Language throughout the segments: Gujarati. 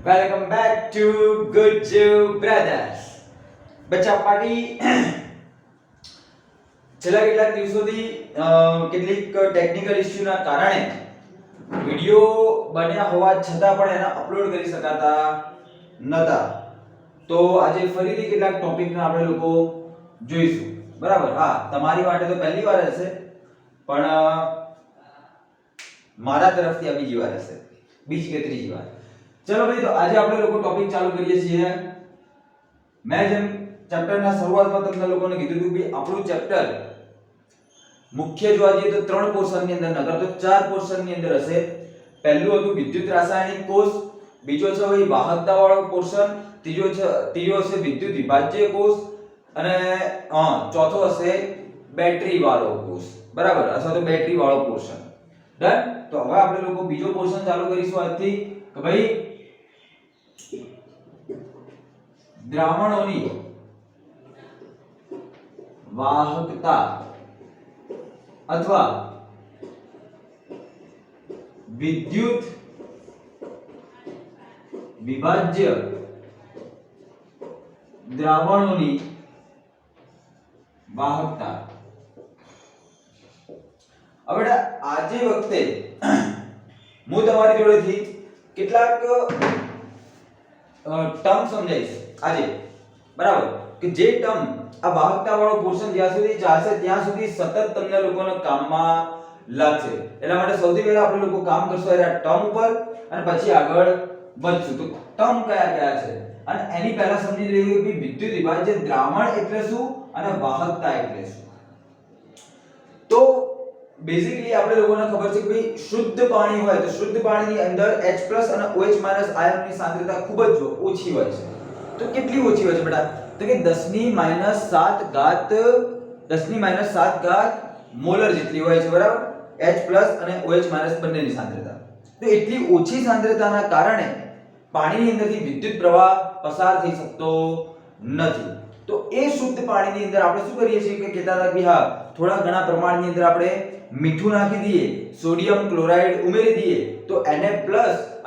Welcome back to Good Jew Brothers. બચ્ચા પાર્ટી છેલ્લા કેટલાક દિવસોથી કેટલીક ટેકનિકલ ઇશ્યુના કારણે વિડિયો બન્યા હોવા છતાં પણ એને અપલોડ કરી શકાતા નતા. તો આજે ફરીથી કેટલાક ટોપિકને આપણે લોકો જોઈશું. બરાબર? હા, તમારી માટે તો પહેલી વાર હશે, પણ મારા તરફથી આ બીજી વાર હશે, બીજી કે ત્રીજી વાર. चलो भाई, तो आज આપણે લોકો ટોપિક ચાલુ કરીએ છીએ. મેં જેમ ચેપ્ટરના શરૂઆતમાં તમને લોકોને કીધું હતું કે આપણું ચેપ્ટર મુખ્ય જોવા જઈએ તો 3 પોર્શનની અંદર નકર તો 4 પોર્શનની અંદર હશે. પહેલું હતું વિદ્યુત રાસાયણિક કોષ, બીજો છે ભાઈ વાહકતા વાળો પોર્શન, ત્રીજો હશે વિદ્યુત વિભાજ્ય કોષ અને ચોથો હશે બેટરી વાળો કોષ. બરાબર? અથવા તો બેટરી વાળો પોર્શન. ડન? તો હવે આપણે લોકો બીજો પોર્શન ચાલુ કરીશું આજથી કે ભાઈ દ્રાવણોની વાહકતા અથવા વિદ્યુત વિભાજ્ય દ્રાવણોની વાહકતા. હવે આજે વખતે હું તમારી જોડેથી કેટલાક ટર્મ સમજાવીશ આજે. બરાબર? કે જે ટર્મ આ વાહકતા વાળો પોર્શન જ્યાં સુધી ચાલશે ત્યાં સુધી સતત તમને લોકોને કામમાં લાગશે. એટલા માટે સૌથી પહેલા આપણે લોકો કામ કરશું આ ટર્મ ઉપર અને પછી આગળ વધશું. તો ટર્મ કયા કયા છે અને એની પહેલા સમજી લઈએ કે વિદ્યુત વિભાજ્ય દ્રાવણ એટલે શું અને વાહકતા એટલે શું. તો બેઝિકલી આપણે લોકોને ખબર છે કે ભાઈ શુદ્ધ પાણી હોય તો શુદ્ધ પાણીની અંદર H+ અને OH- આયનની સાંદ્રતા ખૂબ જ ઓછી હોય છે. તો કેટલી ઓછી હોય છે બેટા? તો કે 10⁻⁷ મોલર જેટલી હોય છે. બરાબર? H+ અને OH- બંનેની સાંદ્રતા. તો એટલી ઓછી સાંદ્રતાના કારણે પાણીની અંદરથી વિદ્યુત પ્રવાહ પસાર થઈ શકતો નથી. તો એ શુદ્ધ પાણીની અંદર આપણે શું કરીએ છીએ કે કહેતા હતા કે હા, થોડા ઘણા પ્રમાણની અંદર આપણે મીઠું નાખી દઈએ, સોડિયમ ક્લોરાઇડ ઉમેરી દઈએ તો Na+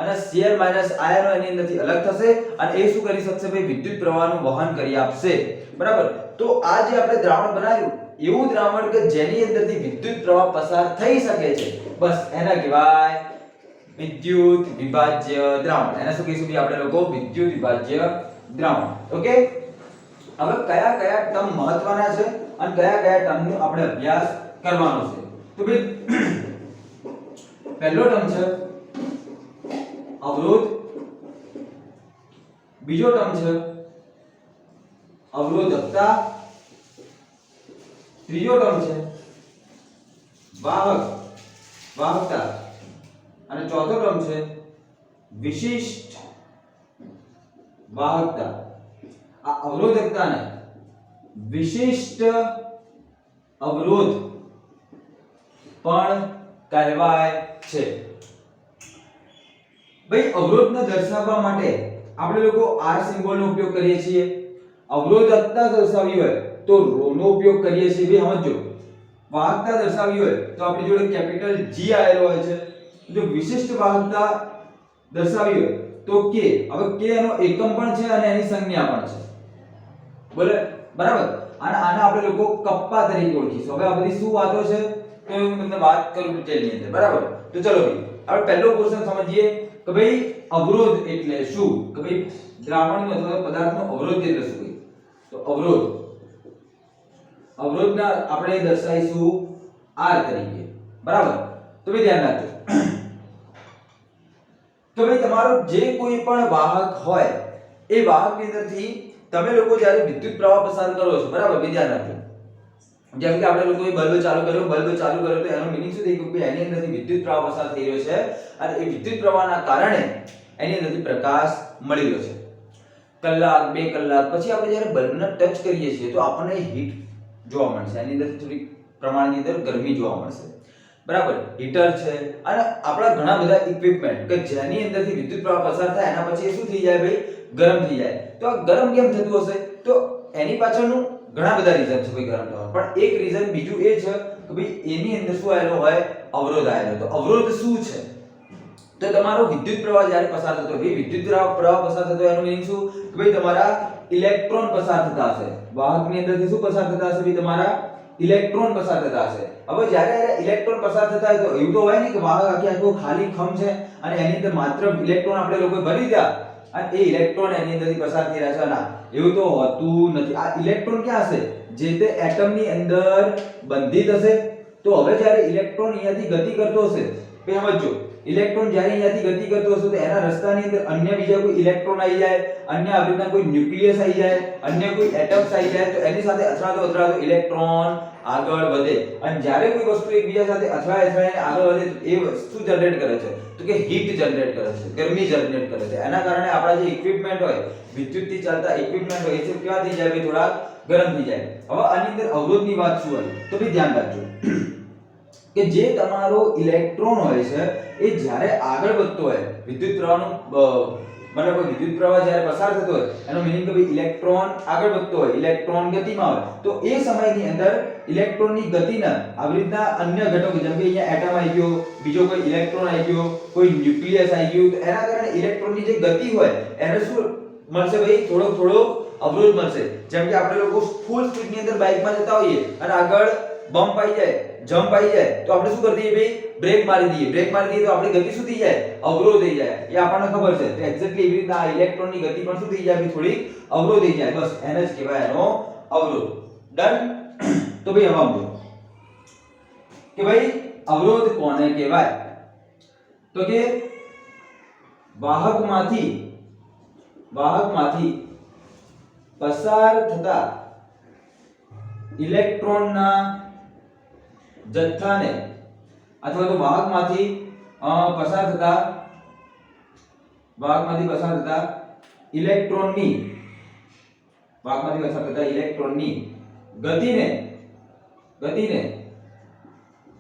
અને Cl- આયનો એની અંદરથી અલગ થશે અને એ શું કરી શકશે ભાઈ? વિદ્યુત પ્રવાહનું વહન કરી આપશે. બરાબર? તો આ જે આપણે દ્રાવણ બનાવ્યું એવું દ્રાવણ કે જેની અંદરથી વિદ્યુત પ્રવાહ પસાર થઈ શકે છે, બસ એને કહેવાય વિદ્યુત વિભાજ્ય દ્રાવણ. એને શું કહીશું ભાઈ આપણે લોકો? વિદ્યુત વિભાજ્ય દ્રાવણ. ઓકે? હવે કયા કયા ટર્મ મહત્વના છે અને કયા કયા ટર્મનો આપણે અભ્યાસ કરવાનો છે. તો ભાઈ પહેલો ટર્મ છે અવરોધ, બીજો ટર્મ છે અવરોધકતા, ત્રીજો ટર્મ છે વાહકતા અને ચોથો ટર્મ છે વિશિષ્ટ વાહકતા. આ અવરોધકતાને વિશિષ્ટ અવરોધ પણ કહેવાય છે. ભાઈ અવરોધને દર્શાવવા માટે આપણે લોકો R સિમ્બોલનો ઉપયોગ કરીએ છીએ. અવરોધકતા દર્શાવવી હોય તો ρ નો ઉપયોગ કરીએ છીએ. ભાઈ સમજો, વાહકતા દર્શાવવી હોય તો આપણી જોડે કેપિટલ G આવેલો હોય છે. જો વિશિષ્ટ વાહકતા દર્શાવવી હોય તો K. હવે K એનો એકમ પણ છે અને એની સંજ્ઞા પણ છે. બોલે? બરાબર? અને આને આપણે લોકો કપ્પા તરીકે ઓળખીશું. હવે આ બધી શું વાતો છે તો હું તમને વાત કરું ડિટેલની અંદર. બરાબર? તો ચલો ભાઈ આપણે પહેલો ક્વેશ્ચન સમજીએ કે ભાઈ અવરોધ એટલે શું. કે ભાઈ દ્રાવણનો અથવા પદાર્થનો અવરોધ એટલે શું? તો અવરોધના આપણે દર્શાવીશું R તરીકે. બરાબર? તો ભાઈ ધ્યાન રાખજો તો ભાઈ તમારો જે કોઈ પણ વાહક હોય એ વાહકની અંદરથી તમે લોકો જ્યારે વિદ્યુત પ્રવાહ પસાર કરો છો, બરાબર? ધ્યાન રાખજો. જેમ કે આપણે લોકોએ બલ્બ ચાલુ કર્યો તો એનો મીનિંગ શું થઈ ગયું કે એની અંદરથી વિદ્યુત પ્રવાહ પસાર થઈ રહ્યો છે અને એ વિદ્યુત પ્રવાહના કારણે એની અંદરથી પ્રકાશ મળી રહ્યો છે. કલાક, 2 કલાક પછી આપણે જ્યારે બલ્બને ટચ કરીએ છીએ તો આપણને હીટ જોવા મળશે. એની અંદર થોડી પ્રમાણની અંદર ગરમી જોવા મળશે. બરાબર? હીટર છે અને આપણા ઘણા બધા ઇક્વિપમેન્ટ કે જેની અંદરથી વિદ્યુત પ્રવાહ પસાર થાય એના પછી એ શું થઈ જાય ભાઈ? ગરમ થઈ જાય. તો આ ગરમ કેમ થતું હશે? તો એની પાછળનું ઘણા બધા રીઝન છે ભાઈ ગરમ થવાનું, પણ એક રીઝન બીજું એ છે કે ભાઈ એની અંદર શું આવેલો હોય? અવરોધ આવેલો. તો અવરોધ શું છે? તો તમારો વિદ્યુત પ્રવાહ જ્યારે પસાર થતો હોય, વિદ્યુત પ્રવાહ પસાર થતો હોય એનો મીનિંગ શું કે ભાઈ તમારા ઇલેક્ટ્રોન પસાર થતા હશે, વાહકની અંદરથી શું પસાર થતા હશે ભાઈ તમારા ઇલેક્ટ્રોન પસાર થતા હશે. હવે જ્યારે ઇલેક્ટ્રોન પસાર થતા હોય તો એવું તો હોય નહીં કે વાહક આખો ખાલી ખમ છે અને એની અંદર માત્ર ઇલેક્ટ્રોન આપણે લોકો ભરી દીધા અને એ ઇલેક્ટ્રોન એની અંદરથી પસાર થઈ રહ્યા છે. ના, એવું તો હોતું નથી. આ ઇલેક્ટ્રોન ક્યાં હશે? જે તે એટમની અંદર બંધિત હશે. તો હવે જ્યારે ઇલેક્ટ્રોન અહીંયાથી ગતિ કરતો હશે, બે સમજો, ઇલેક્ટ્રોન જ્યારે અહીંયાથી ગતિ કરતો હશે તો એના રસ્તાની અંદર અન્ય બીજા કોઈ ઇલેક્ટ્રોન આવી જાય, અન્ય આવી રીતના કોઈ ન્યુક્લિયસ આવી જાય, અન્ય કોઈ એટમ્સ આવી જાય, તો એની સાથે અથડાતો ઇલેક્ટ્રોન આગળ વધે. અને જ્યારે કોઈ વસ્તુ એકબીજા સાથે અથડાઈને આગળ વધે તો એ વસ્તુ જનરેટ કરે છે, તો કે હીટ જનરેટ કરે છે, ગરમી જનરેટ કરે છે. એના કારણે આપણા જે ઇક્વિપમેન્ટ હોય, વિદ્યુતથી ચાલતા ઇક્વિપમેન્ટ હોય, એ શું કેવા થઈ જાય ભાઈ? થોડા ગરમ થઈ જાય. હવે આની અંદર અવરોધની વાત શું હોય તો ભાઈ ધ્યાન રાખજો કે જે તમારો ઇલેક્ટ્રોન હોય છે એ જ્યારે આગળ વધતો હોય, વિદ્યુત પ્રવાહનું મતલબ વિદ્યુત પ્રવાહ જ્યારે પસાર થતો હોય એનો મીનિંગ કે ભાઈ ઇલેક્ટ્રોન આગળ વધતો હોય, ઇલેક્ટ્રોન ગતિમાં હોય, તો એ સમયની અંદર ઇલેક્ટ્રોનની ગતિના આવી રીતના અન્ય ઘટકો જેમ કે અહીંયા એટમ આવી ગયો, બીજો કોઈ ઇલેક્ટ્રોન આવી ગયો, કોઈ ન્યુક્લિયસ આવી ગયું, તો એના કારણે ઇલેક્ટ્રોનની જે ગતિ હોય એને શું મળશે ભાઈ? થોડો અવરોધ મળશે. જેમ કે આપણે લોકો ફૂલ સ્પીડની અંદર બાઇકમાં જતા હોઈએ અને આગળ બમ્પ આવી જાય, જમ્પ આવી જાય, તો આપણે શું કરી દઈએ ભાઈ? બ્રેક મારી દઈએ. બ્રેક મારી દઈએ તો આપણી ગતિ શું થઈ જાય? અવરોધ થઈ જાય. એ આપણને ખબર છે. તો એક્ઝેક્ટલી એવી રીતના આ ઇલેક્ટ્રોનની ગતિ પણ શું થઈ જાય? થોડી અવરોધ થઈ જાય. બસ એને જ કહેવાય એનો અવરોધ. ડન? તો ભાઈ હવે સમજો કે ભાઈ અવરોધ કોને કહેવાય? તો કે વાહકમાંથી પસાર થતા ઇલેક્ટ્રોનના જથ્થાને અથવા તો વાહકમાંથી પસાર થતા ઇલેક્ટ્રોનની ગતિને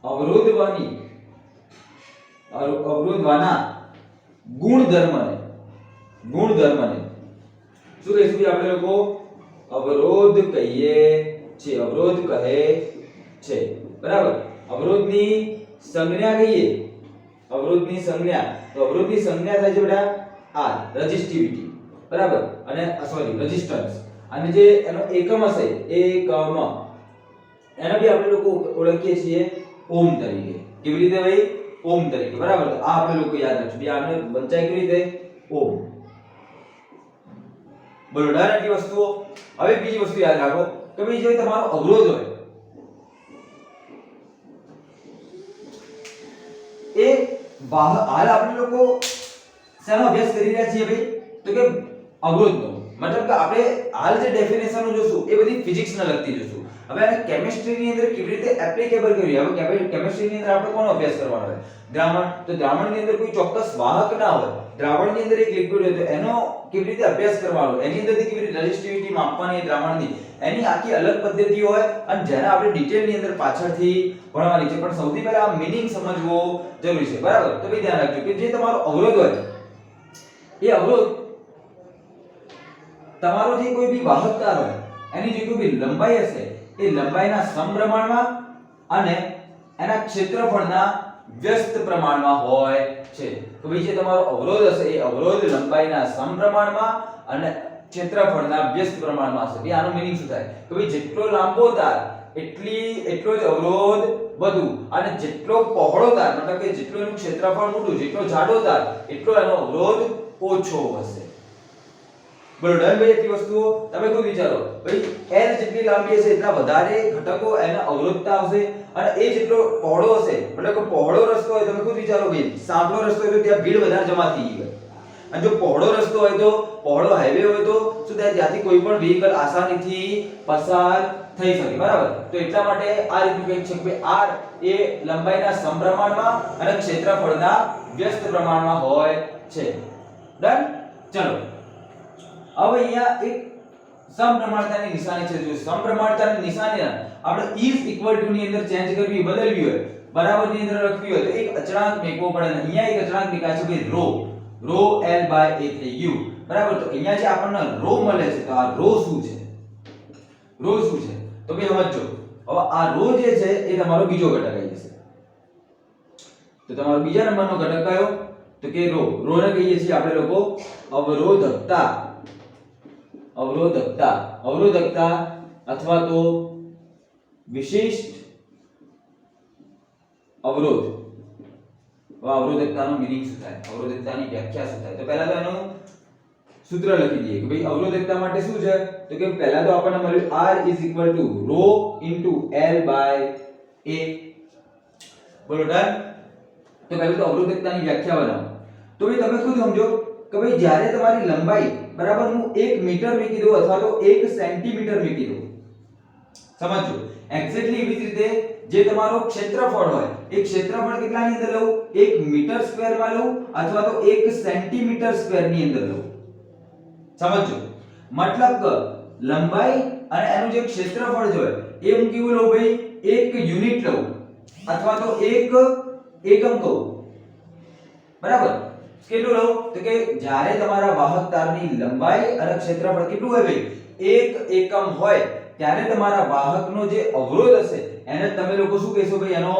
અવરોધવાના ગુણધર્મને શું કહીશું આપણે લોકો? અવરોધ કહીએ છીએ. અવરોધ કહે છે. બરાબર? અવરોધની સંજ્ઞા કહીએ. અવરોધની સંજ્ઞા થાય છે બેટા R, રેઝિસ્ટિવિટી. બરાબર? અને સોરી, રેઝિસ્ટન્સ. અને જે એનો એકમ હશે, એકમ, એને બી આપણે લોકો ઓળખીએ છીએ ઓમ તરીકે. કેવી રીતે ભાઈ? ઓમ તરીકે. બરાબર? આ આપણે લોકો યાદ રાખજો. બે આને વંચાય કેવી રીતે? ઓમ. બોલો, ડર આટલી વસ્તુઓ. હવે બીજી વસ્તુ યાદ રાખો કે ભાઈ જો તમારો અવરોધ હોય એ હાલ આપણે લોકો શેનો અભ્યાસ કરી રહ્યા છીએ ભાઈ? તો કે અવરોધનો. મતલબ કે આપણે હાલ જે ડેફિનેશનો જોશું એ બધી ફિઝિક્સને લગતી જોશું. હવે આને કેમિસ્ટ્રીની અંદર કેવી રીતે એપ્લિકેબલ કરવી? હવે કેમિસ્ટ્રીની અંદર આપણે કોનો અભ્યાસ કરવાનો હોય? દ્રાવણ. તો દ્રાવણની અંદર કોઈ ચોક્કસ વાહક ના હોય, દ્રાવણની અંદર એક લિક્વિડ હોય, તો એનો કેવી રીતે અભ્યાસ કરવાનો, એની અંદરથી કેવી રીતે રેઝિસ્ટિવિટી માપવાની એ દ્રાવણની, એની આખી અલગ પદ્ધતિઓ હોય અને જેને આપણે ડિટેલની અંદર પાછળથી ભણવાની છે. પણ સૌથી પહેલા આ મીનિંગ સમજવો જરૂરી છે. બરાબર? તો ભાઈ ધ્યાન રાખજો કે જે તમારો અવરોધ હોય એ અવરોધ તમારો જે કોઈ બી વાહકતા હોય એની જે કોઈ બી લંબાઈ હશે એ લંબાઈના સમપ્રમાણમાં અને એના ક્ષેત્રફળના વ્યસ્ત પ્રમાણમાં હોય છે. તો ભાઈ જે તમારો અવરોધ હશે એ અવરોધ લંબાઈના સમપ્રમાણમાં અને ક્ષેત્રફળના વ્યસ્ત પ્રમાણમાં હશે. આનો મીનિંગ શું થાય કે ભાઈ જેટલો લાંબો તાર એટલો જ અવરોધ વધુ, અને જેટલો પહોળો તાર મતલબ કે જેટલો એનું ક્ષેત્રફળ મોટું, જેટલો જાડો તાર એટલો એનો અવરોધ ઓછો હશે. બોલો, ડન ભાઈ? એટલી વસ્તુઓ તમે ખુદ વિચારો. ભાઈ L જેટલી લાંબી હશે એટલા વધારે ઘટકો એને અવરોધતા હશે, અને એ જેટલો પહોળો હશે મતલબ કે પહોળો રસ્તો હોય, તમે ખુદ વિચારો ભાઈ, સાંકડો રસ્તો હોય તો ત્યાં ભીડ વધારે જમા થઈ ગઈ હોય, અને જો પહોળો રસ્તો હોય તો પહોળો હાઈવે હોય તો શું થાય? ત્યાંથી કોઈ પણ વ્હીકલ આસાનીથી પસાર થઈ શકે. બરાબર? તો એટલા માટે આ રીતનું કંઈક છે કે R એ લંબાઈના સમપ્રમાણમાં અને ક્ષેત્રફળના વ્યસ્ત પ્રમાણમાં હોય છે. ડન? ચલો, હવે અહીંયા એક સમપ્રમાણતાની નિશાની છે. જો સમપ્રમાણતાની નિશાની આપણે is equal to ની અંદર ચેન્જ કરવી, બદલવી હોય, બરાબર ની અંદર લખવી હોય તો એક અચળાંક મેકવો પડે. અહીંયા એક અચળાંક મેકાય છે ભાઈ ρ L/a થઈ ગયું. બરાબર? તો અહીંયા જે આપણને ρ મળે છે તો આ ρ શું છે? તો ભાઈ સમજો. હવે આ ρ જે છે એ તમારો બીજો ઘટક આવી જશે. તો તમારો બીજા નંબરનો ઘટક કયો? તો કે રો ને કહીએ છીએ આપણે લોકો અવરોધકતા અથવા તો વિશિષ્ટ અવરોધ. અવરોધકતાનો મીનિંગ શું થાય, અવરોધકતાની વ્યાખ્યા શું થાય? તો પહેલા તો એનું સૂત્ર લખી દઈએ કે ભાઈ અવરોધકતા માટે શું છે, તો કે પહેલા તો આપણને મળ્યું R ρ L a. બોલો ડન. તો પહેલા તો અવરોધકતાની વ્યાખ્યા બનાવો. તો ભાઈ તમે ખુદ સમજો કે ભાઈ જ્યારે તમારી લંબાઈ બરાબર હું 1 મીટર મૂકી દઉં અથવા તો 1 સેન્ટીમીટર મૂકી દઉં, સમજો એક્ઝેક્ટલી એવી જ રીતે જે તમારો ક્ષેત્રફળ હોય એ ક્ષેત્રફળ કેટલાની અંદર લઉં, 1 મીટર સ્ક્વેર માં લઉં અથવા તો 1 સેન્ટીમીટર સ્ક્વેર ની અંદર લઉં. સમજો મતલબ કે લંબાઈ અને એનું જે ક્ષેત્રફળ છે એ હું કેવું લઉં ભાઈ, 1 યુનિટ લઉં અથવા તો 1 એકમ કહું. બરાબર. કેટલું લઉં, તો કે જ્યારે તમારા વાહક તારની લંબાઈ અને ક્ષેત્રફળ કેટલું હોય ભાઈ, 1 એકમ હોય ત્યારે તમારા વાહકનો જે અવરોધ હશે એને તમે લોકો શું કહેશો ભાઈ, એનો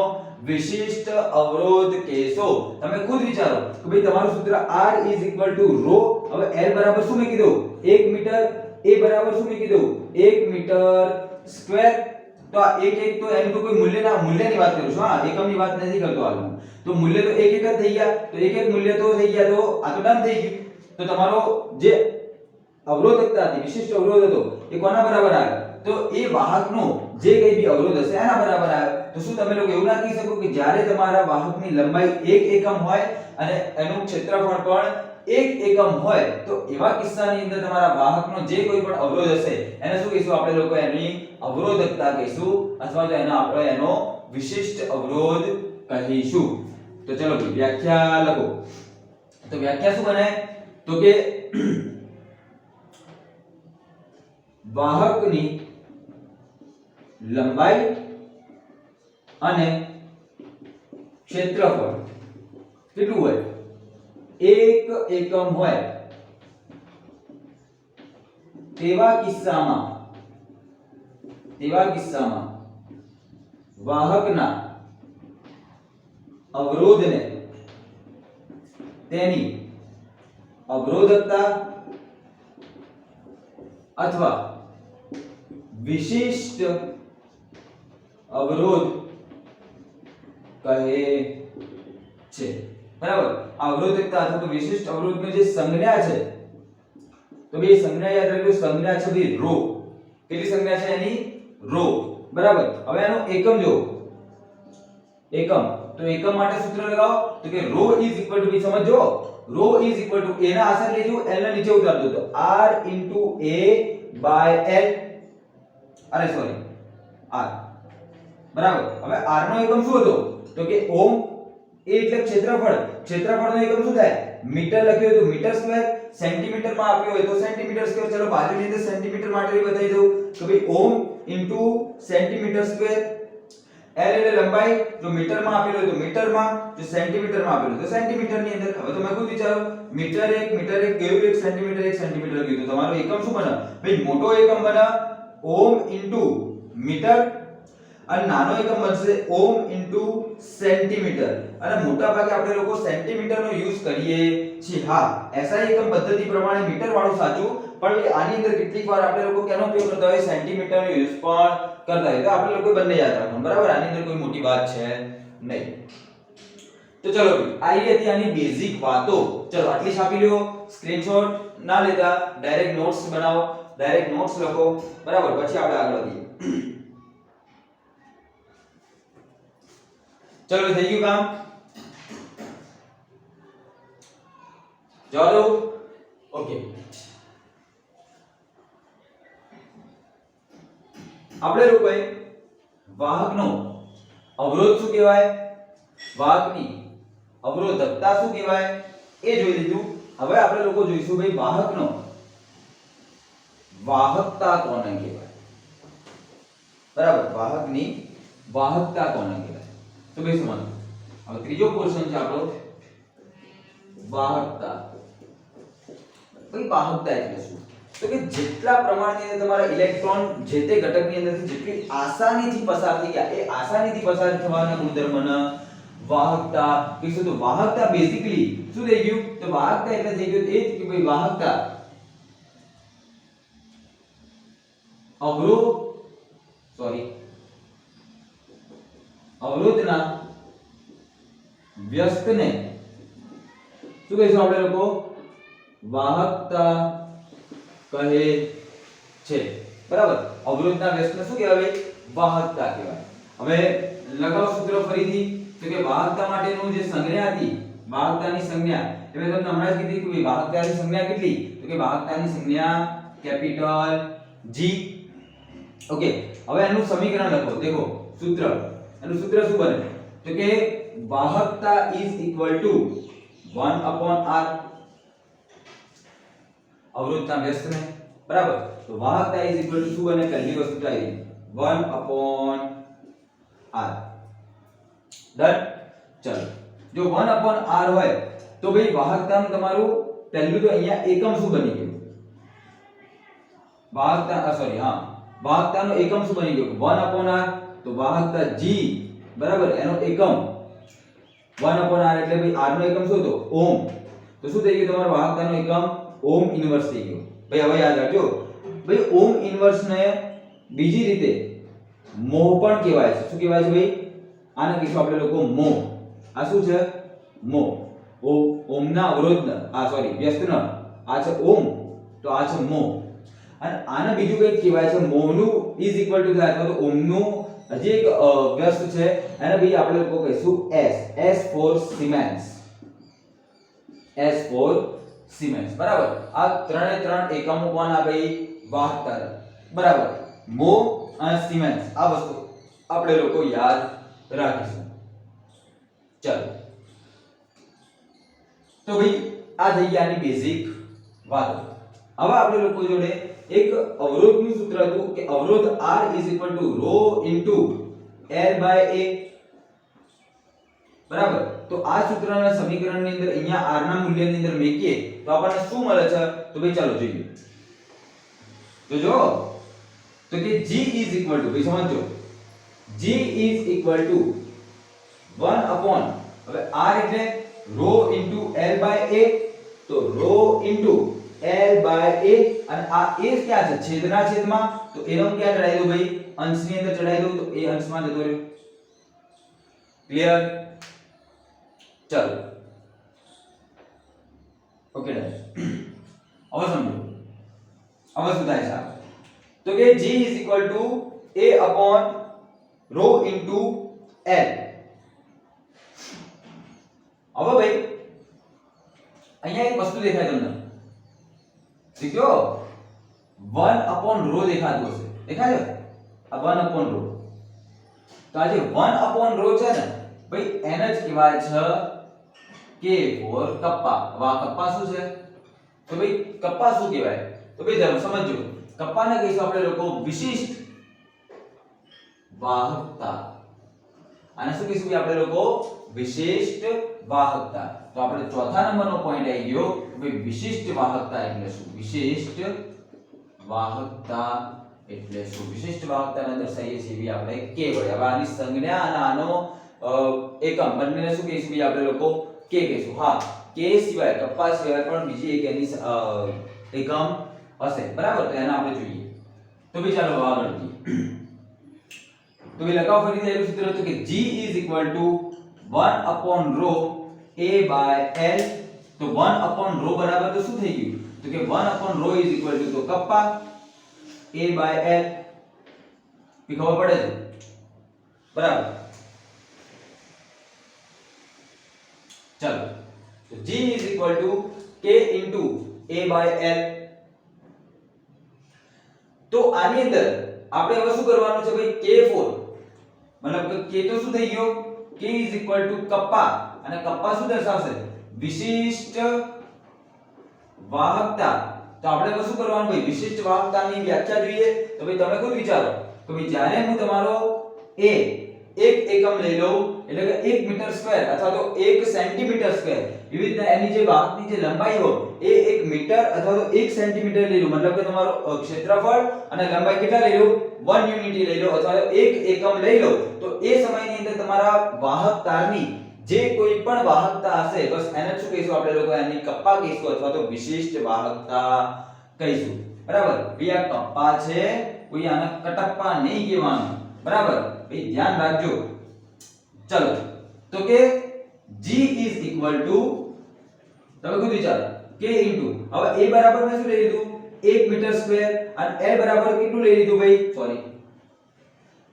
વિશિષ્ટ અવરોધ કહેશો. તમે ખુદ વિચારો કે ભાઈ તમારું સૂત્ર R ρ. હવે L બરાબર શું મૂકી દઉં, 1 મીટર, A બરાબર શું મૂકી દઉં, 1 મીટર સ્ક્વેર. તો આ 1 તો એનું તો કોઈ મૂલ્યની વાત કરું છું, હા એકમની વાત નથી કરતો હાલ હું. તો મૂલ્ય તો 1 જ થઈ ગયા, તો 1 મૂલ્ય તો થઈ ગયા, તો આ તો ડન થઈ ગયું. તો તમારો જે અવરોધકતા હતી, વિશિષ્ટ અવરોધ હતો એ કોના બરાબર આવે, તો એ વાહકનો જે કઈ બી અવરોધ હશે એના બરાબર આવે. તો શું તમે લોકો એવું ના કહી શકો કે જ્યારે તમારા વાહકની લંબાઈ 1 એકમ હોય અને એનું ક્ષેત્રફળ પણ 1 એકમ હોય તો એવા કિસ્સાની અંદર તમારા વાહકનો જે કોઈ પણ અવરોધ હશે એને શું કહીશું આપણે લોકો, એની અવરોધકતા કહીશું અથવા તો એનો વિશિષ્ટ અવરોધ કહીશું. તો ચલો ભાઈ વ્યાખ્યા લખો. તો વ્યાખ્યા શું બને, તો કે વાહકની લંબાઈ અને ક્ષેત્રફળ કેટલું હોય, 1 એકમ હોય તેવા કિસ્સામાં વાહકના અવરોધને તેની અવરોધકતા અથવા વિશિષ્ટ અવરોધ કહે છે. બરાબર. અવરોધકતા અથવા તો વિશિષ્ટ અવરોધની જે સંજ્ઞા છે, તો બે સંજ્ઞા યાદ રાખજો. સંજ્ઞા છે ભાઈ ρ. કેટલી સંજ્ઞા છે એની, ρ. બરાબર. હવે આનો એકમ જો, એકમ, તો એકમ માટે સૂત્ર લગાવો. તો કે ρ સમજો, ρ એના આસન લેજો, l ને નીચે ઉતાર દો. તો R × A/L, અરે સોરી R. બરાબર. હવે R નો એકમ શું હતો, તો કે ઓમ. એ એટલે ક્ષેત્રફળનો એકમ શું થાય, મીટર લખ્યો હોય તો મીટર સ્ક્વેર, સેન્ટીમીટર માં આપ્યો હોય તો સેન્ટીમીટર સ્ક્વેર. ચલો બાજુની અંદર સેન્ટીમીટર માટે બતાવી દઉં તો ભાઈ ઓમ * સેન્ટીમીટર સ્ક્વેર. L એટલે લંબાઈ, જો મીટર માં આપેલું હોય તો મીટર માં, જો સેન્ટીમીટર માં આપેલું તો સેન્ટીમીટર ની અંદર. હવે તમે ખુદ વિચારો, મીટર 1 ગયું, 1 સેન્ટીમીટર ગયું, તો તમારો એકમ શું બને ભાઈ, મોટો એકમ બને ઓમ * મીટર અને નાનો એકમ બનશે ઓમ * સેન્ટીમીટર. અને મોટા ભાગે આપણે લોકો સેન્ટીમીટર નો યુઝ કરીએ છીએ. હા, એસઆઈ એકમ પદ્ધતિ પ્રમાણે મીટર વાળું સાચું, પણ આની અંદર કેટલીક વાર આપણે લોકો કેનો ઉપયોગ કરતા હોય, સેન્ટીમીટર નો યુઝ પણ કરતા હોય. તો આપણે લોકો બંને યાદ રાખવાનું. બરાબર. આની અંદર કોઈ મોટી વાત છે નહીં. તો ચલો આવી હતી આની બેઝિક વાતો. ચલો આટલી છાપી લ્યો, સ્ક્રીનશોટ ના લેતા, ડાયરેક્ટ નોટ્સ બનાવો, ડાયરેક્ટ નોટ્સ લખો. બરાબર. પછી આપણે આગળ વધીએ. ચલો થઈ ગયું કામ, ચાલો ઓકે. આપણે લોકોએ વાહકનો અવરોધ શું કહેવાય, વાહકની અવરોધકતા શું કહેવાય એ જોઈ લીધું. હવે આપણે લોકો જોઈશું ભાઈ વાહકનો વાહકતા કોને કહેવાય. બરાબર. વાહકની વાહકતા કોને કહેવાય. તો ભાઈ સમજો, હવે ત્રીજો ક્વેશ્ચન છે આપણો વાહકતા. ભાઈ વાહકતા એટલે શું, તો કે જેટલા પ્રમાણની અંદર તમારા ઇલેક્ટ્રોન જે તે ઘટકની અંદરથી જેટલી આસાનીથી પસાર થઈ ગયા, એ આસાનીથી પસાર થવાના ગુણધર્મને વાહકતા કહીશું તો વાહકતા બેઝિકલી શું થઈ ગયું તો વાહકતા એટલે થઈ ગયું એ જ કે ભાઈ વાહકતા અવરોધના વ્યસ્તને શું કહીશું આપણે લોકો વાહકતા કહે છે બરાબર અવરોધના વ્યસ્તને શું કહેવાય વાહકતા કહેવાય હવે લગાવ સૂત્ર ફરીથી તો કે વાહકતા માટેનું જે સંજ્ઞા હતી વાહકતાની સંજ્ઞા એ મેં તમને હમણાં જ કીધી કે ભાઈ વાહકતાની સંજ્ઞા કેટલી તો કે વાહકતાની સંજ્ઞા કેપિટલ G ઓકે હવે એનું સમીકરણ લખો દેખો સૂત્ર એનું સૂત્ર શું બને તો કે વાહકતા ઇઝ ઇક્વલ ટુ 1/r અવરોધના વ્યસ્તને બરાબર તો વાહકતા ઇઝ ઇક્વલ ટુ શું બને પહેલી વસ્તુ તો આવી 1/r ડન ચલો જો 1/r હોય તો ભાઈ વાહકતાનું તમારું પહેલું તો અહીંયા એકમ શું બની ગયું વાહકતાનો એકમ શું બની ગયો 1/r તો વાહકતા G બરાબર એનો એકમ 1/r એટલે ભાઈ r નો એકમ શું હતો ઓમ તો શું થઈ ગયું તમારો વાહકતાનો એકમ ઓમ ઇન્વર્સ થઈ ગયો ભાઈ હવે યાદ રાખજો ભાઈ ઓમ ઇન્વર્સ ને બીજી રીતે મોહ પણ કહેવાય છે શું કહેવાય છે ભાઈ આને કહીશું આપણે લોકો મોહ આ શું છે મોહ ઓમના અવરોધના વ્યસ્તના આ છે ઓમ તો આ છે મોહ અને આને બીજું કંઈક કહેવાય છે મોહનું ઇઝ ઇક્વલ ટુ થાય અથવા તો ઓમનું હજી એક વ્યસ્ત છે એને ભાઈ આપણે લોકો કહીશું S ફોર સિમેન્સ બરાબર આ ત્રણે ત્રણ એકમો કોના ભાઈ વાહકતા બરાબર મોહ અને સિમેન્સ આ વસ્તુ આપણે લોકો યાદ રાખીશું ચલો તો ભાઈ આ થઈ ગયા આની બેઝિક વાતો હવે આપણે લોકો જોડે એક અવરોધનું સૂત્ર હતું કે અવરોધ R ρ L/A બરાબર તો આ સૂત્રના સમીકરણની અંદર અહીંયા R ના મૂલ્યની અંદર મૂકીએ તો આપણને શું મળે છે તો ભાઈ ચાલો જોઈએ તો જો તો કે G ભાઈ સમજો G 1 હવે R એટલે ρ L/A તો ρ L/A અને આ a ક્યાં છે છેદના છેદમાં તો એનો ક્યાં ચડાઈ દો ભાઈ અંશની અંદર ચડાઈ દો તો એ અંશમાં જતો રહ્યો ક્લિયર ચાલો ઓકે ડન હવે સમજો હવે શું થાય છે તો કે G A ρ L હવે ભાઈ અહીંયા એક વસ્તુ દેખાય તમને શીખ્યો 1/ρ દેખાતું હશે દેખાય છે આ 1/ρ તો આ જે 1/ρ છે ને ભાઈ એને જ કહેવાય છે K ફોર કપ્પા હવે આ કપ્પા શું છે તો ભાઈ કપ્પા શું કહેવાય તો ભાઈ જરા સમજો કપ્પાને કહીશું આપણે લોકો વિશિષ્ટ વાહકતા આને શું કહીશું કે આપણે લોકો વિશિષ્ટ વાહકતા તો આપણે ચોથા નંબરનો પોઈન્ટ આવી ગયો ભાઈ વિશિષ્ટ વાહકતા એટલે શું વિશિષ્ટ વાહકતા એટલે શું વિશિષ્ટ વાહકતાને દર્શાવીએ છીએ એવી આપણે K વડે હવે આની સંજ્ઞા અને આનો એકમ બંનેને શું કહીશું ભાઈ આપણે લોકો K કહીશું હા K સિવાય કપ્પા સિવાય પણ બીજી એક એની એકમ હશે બરાબર તો એને આપણે જોઈએ તો ભાઈ ચાલો આગળ જોઈએ તો ભાઈ લખાવ ફરીથી એનું સૂત્ર હતું કે G 1/ρ A/L તો 1/ρ બરાબર તો શું થઈ ગયું તો કે 1/ρ તો કપ્પા A/L ની ખબર પડે છે બરાબર ચાલો તો G K A/L તો આની અંદર આપણે હવે શું કરવાનું છે ભાઈ K4 મતલબ કે K તો શું થઈ ગયો K કપ્પા અને કપ્પા શું દર્શાવશે વિશિષ્ટ વાહકતા તો આપણે હવે શું કરવાનું ભાઈ વિશિષ્ટ વાહકતાની વ્યાખ્યા જોઈએ તો ભાઈ તમે ખુદ વિચારો કે ભાઈ જ્યારે હું તમારો A એક એકમ લઈ લઉં એટલે કે 1 મીટર સ્ક્વેર અથવા તો 1 સેન્ટીમીટર સ્ક્વેર એવી રીતના એની જે વાહકની જે લંબાઈ હોય એ 1 મીટર અથવા તો 1 સેન્ટીમીટર લઈ લો મતલબ કે તમારો ક્ષેત્રફળ અને લંબાઈ કેટલા લઈ લો 1 યુનિટ લઈ લો અથવા તો 1 એકમ લઈ લો તો એ સમયની અંદર તમારા વાહક તારની જે કોઈ પણ વાહકતા હશે બસ એને શું કહીશું આપણે લોકો એની કપ્પા કહીશું અથવા તો વિશિષ્ટ વાહકતા કહીશું બરાબર ભાઈ આ કપ્પા છે કોઈ આને કટપ્પા નહીં કહેવાનું બરાબર ભાઈ ધ્યાન રાખજો ચલો તો કે G is equal to તમે ખુદ વિચારો K into હવે A બરાબર મેં શું લઈ લીધું 1 મીટર સ્ક્વેર અને L બરાબર કેટલું લઈ લીધું ભાઈ સોરી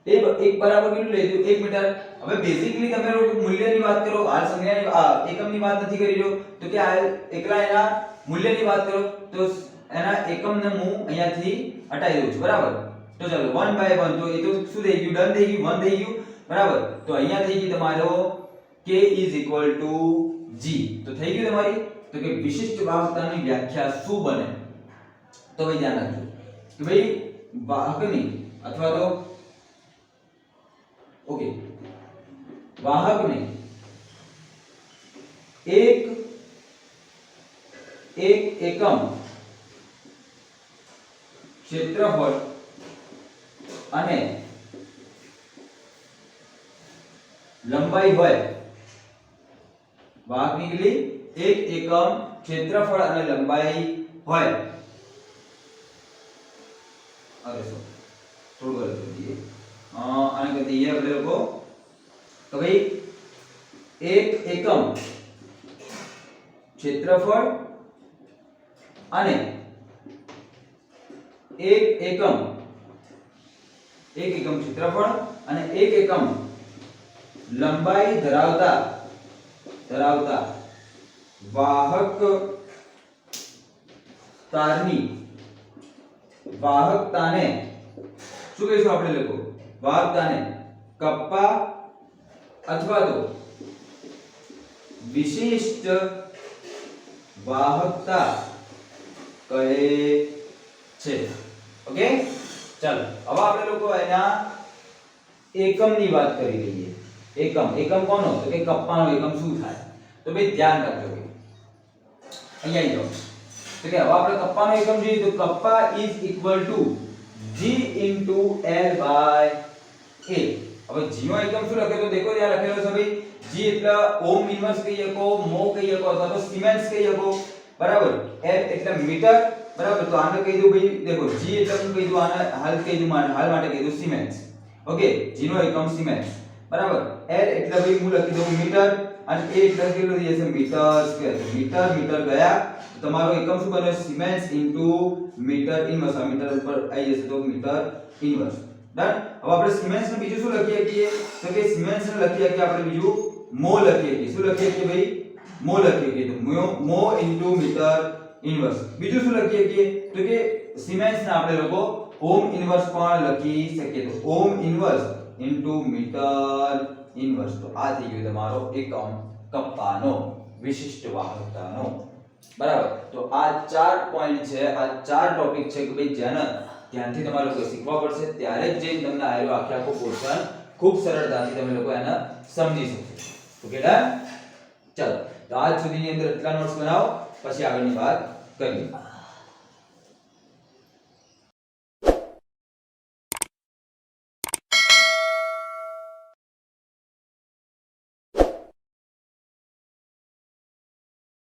A 1 બરાબર કેટલું લઈ લીધું 1 મીટર હવે બેઝિકલી તમે લોકો મૂલ્યની વાત કરો હાલ સંખ્યાની એકમની વાત નથી કરી રહ્યો તો કે આ એકલા એના મૂલ્યની વાત કરો તો એના એકમને હું અહીંયાથી હટાવી દઉં છું બરાબર તો ચાલો 1 by 1 તો એ તો શું થઈ ગયું ડન થઈ ગયું 1 થઈ ગયું બરાબર તો અહીંયા થઈ ગયું તમારો K is equal to G તો થઈ ગયું તમારી તો કે વિશિષ્ટ વાહકતાની વ્યાખ્યા શું બને તો ભાઈ ધ્યાન રાખજો કે ભાઈ વાહકની અથવા તો ઓકે વાહકને એક એકમ ક્ષેત્રફળ અને લંબાઈ હોય વાહકની કેટલી એક એકમ ક્ષેત્રફળ અને લંબાઈ હોય અરે સો થોડું ગલત કરી દઈએ આને કહી દઈએ આપણે લોકો તો ભાઈ એક એકમ ક્ષેત્રફળ અને એક એકમ ક્ષેત્રફળ અને એક એકમ લંબાઈ ધરાવતા વાહક તારની વાહકતાને શું કહીશું આપણે લોકો વાહકતાને કપ્પા અથવા તો વિશિષ્ટ વાહકતા કહે છે ઓકે ચાલો હવે આપણે લોકો એના એકમની વાત કરી લઈએ એકમ કોનો તો કે કપ્પાનો એકમ શું થાય તો ભાઈ ધ્યાન રાખજો અહીંયા જાઓ તો કે હવે આપણે કપ્પાનો એકમ જોઈએ તો kappa is equal to G into L by A હવે G નો એકમ શું લખે તો દેખો ત્યાં લખેલો છે ભાઈ G એટલે ઓમ ઇન્વર્સ કહી શકો મો કહી શકો અથવા તો સિમેન્સ કહી શકો બરાબર L એટલે મીટર બરાબર તો આને કહી દઉં ભાઈ દેખો G એટલે હું કહી દઉં આને હાલ કહી દઉં હાલ માટે કહી દઉં સિમેન્સ ઓકે G નો એકમ સિમેન્સ બરાબર L એટલે ભાઈ હું લખી દઉં મીટર અને A એટલે કેટલું થઈ જશે મીટર સ્ક્વેર મીટર ગયા તો તમારો એકમ શું બને સિમેન્સ ઇન્ટુ મીટર ઇન્વર્સ આ મીટર ઉપર આવી જશે તો મીટર ઇન્વર્સ ડન હવે આપણે સિમેન્સ ને બીજું શું લખીએ છીએ તો કે સિમેન્સ ને લખીએ કે આપણે બીજું મો લખીએ છીએ શું લખીએ છીએ ભાઈ મો લખીએ છીએ તો મો ઇન્ટુ મીટર ઇન્વર્સ બીજું શું લખીએ છીએ તો કે સિમેન્સ ને આપણે લોકો ઓમ ઇન્વર્સ પણ લખી શકીએ તો ઓમ ઇન્વર્સ ઇન્ટુ મીટર ઇન્વર્સ તો આ થઈ ગયો તમારો એકમ કપ્પાનો વિશિષ્ટ વાહકતાનો બરાબર તો આ ચાર પોઈન્ટ છે આ ચાર ટોપિક છે કે ભાઈ જેને ધ્યાનથી તમારે લોકો શીખવા પડશે ત્યારે જ જે તમને આયેલો આખો પોર્શન ખૂબ સરળતાથી તમે લોકો એને સમજી શકશો ઓકે ડન ચલો તો આજ સુધીની અંદર એટલા નોટ્સ બનાવો પછી આગળની વાત કરીએ